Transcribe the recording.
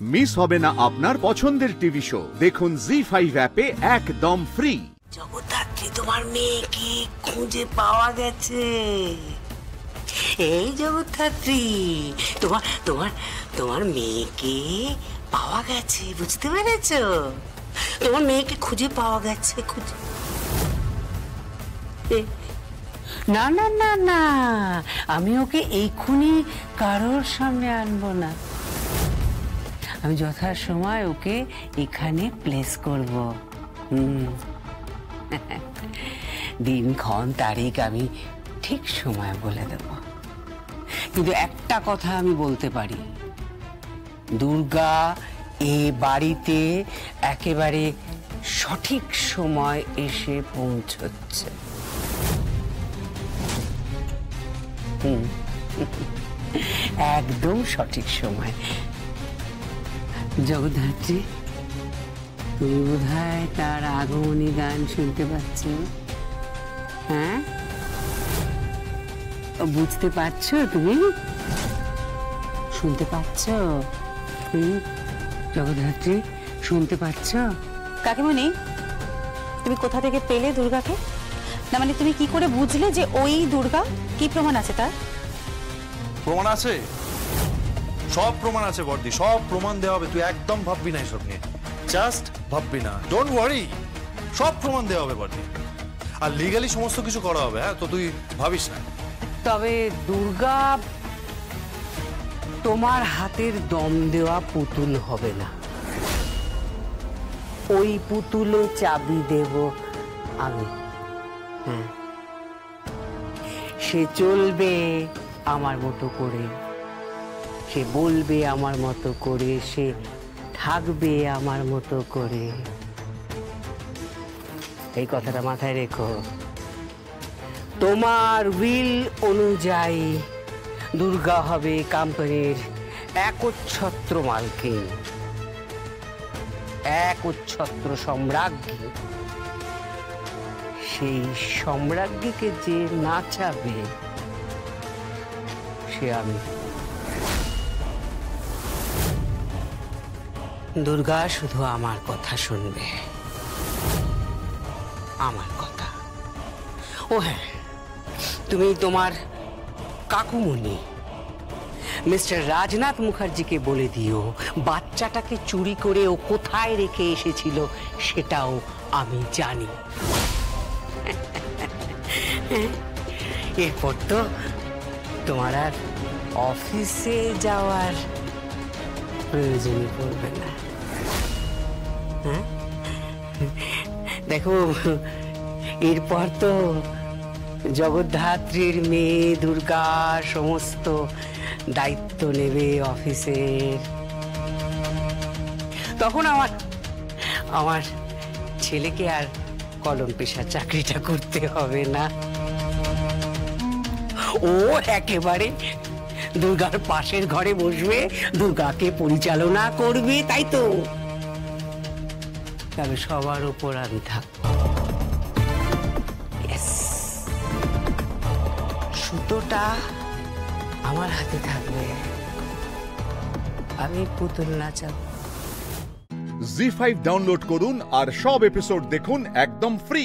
Miss হবে না আপনার পছন্দের টিভি শো। দেখুন জি5 অ্যাপে একদম ফ্রি। জগদ্ধাত্রী, তোমার মেয়েকে খুঁজে পাওয়া গেছে। এই জগদ্ধাত্রী, তোমার তোমার তোমার মেয়েকে পাওয়া গেছে, বুঝতে পেরেছো? তোমার মেয়েকে খুঁজে পাওয়া গেছে। না না না না, আমি ওকে এইক্ষুনি কারোর সামনে আনবো না। আমি যথাসময় ওকে এখানে প্লেস করব। দিনক্ষণ তারিখ আমি ঠিক সময় বলে দেব। কিন্তু একটা কথা আমি বলতে পারি, দুর্গা এ বাড়িতে একেবারে সঠিক সময় এসে পৌঁছচ্ছে। একদম সঠিক সময়। জগদ্ধাত্রী, তুমি বোধহয় তার আগমনী গান শুনতে পাচ্ছ। হ্যাঁ, বুঝতে পারছো? তুমি শুনতে পাচ্ছ? জগদ্ধাত্রী, শুনতে পাচ্ছ? কাকিমণি, তুমি কোথা থেকে পেলে দুর্গাকে? না মানে তুমি কি করে বুঝলে যে ওই দুর্গা? কি প্রমাণ আছে তার? প্রমাণ আছে, সব প্রমাণ আছে বর্দি, সব প্রমাণ দেওয়া হবে। তুই একদম ভাববি না এসব নিয়ে, জাস্ট ভাববি না, ডোন্ট ওয়ারি। সব প্রমাণ দেওয়া হবে বর্দি, আর লিগালি সমস্ত কিছু করা হবে। হ্যাঁ, তো তুই ভাবিস না। তবে দুর্গা তোমার হাতের দম দেওয়া পুতুল হবে না। ওই পুতুলে চাবি দেব আমি। হ্যাঁ, সে চলবে আমার মতো করে, সে বলবে আমার মতো করে, সে থাকবে আমার মতো করে। এই কথাটা মাথায় রেখো। তোমার উইল অনুযায়ী দুর্গা হবে কোম্পানির একচ্ছত্র মালকিন, একচ্ছত্র সম্রাজ্ঞী। সেই সম্রাজ্ঞীকে যে নাচাবে সে আমি। দুর্গা শুধু আমার কথা শুনবে, আমার কথা। ও হ্যাঁ, তুমি তোমার কাকুমণি মিস্টার রাজনাথ মুখার্জিকে বলে দিও, বাচ্চাটাকে চুরি করে ও কোথায় রেখে এসেছিল সেটাও আমি জানি। এরপর তো তোমার আর অফিসে যাওয়ার প্রয়োজনই পড়বে না। দেখো, এরপর তো জগদ্ধাত্রীর মেয়ে দুর্গা সমস্ত দায়িত্ব নেবে অফিসের। তখন আমার ছেলেকে আর কলম পেশা চাকরিটা করতে হবে না। ও একেবারে দুর্গার পাশের ঘরে বসবে, দুর্গাকে পরিচালনা করবে, তাই তো? তবে সবার উপর আমি থাকবো। সুতোটা আমার হাতে থাকবে, আমি পুতুল নাচাবো। জি5 ডাউনলোড করুন আর সব এপিসোড দেখুন একদম ফ্রি।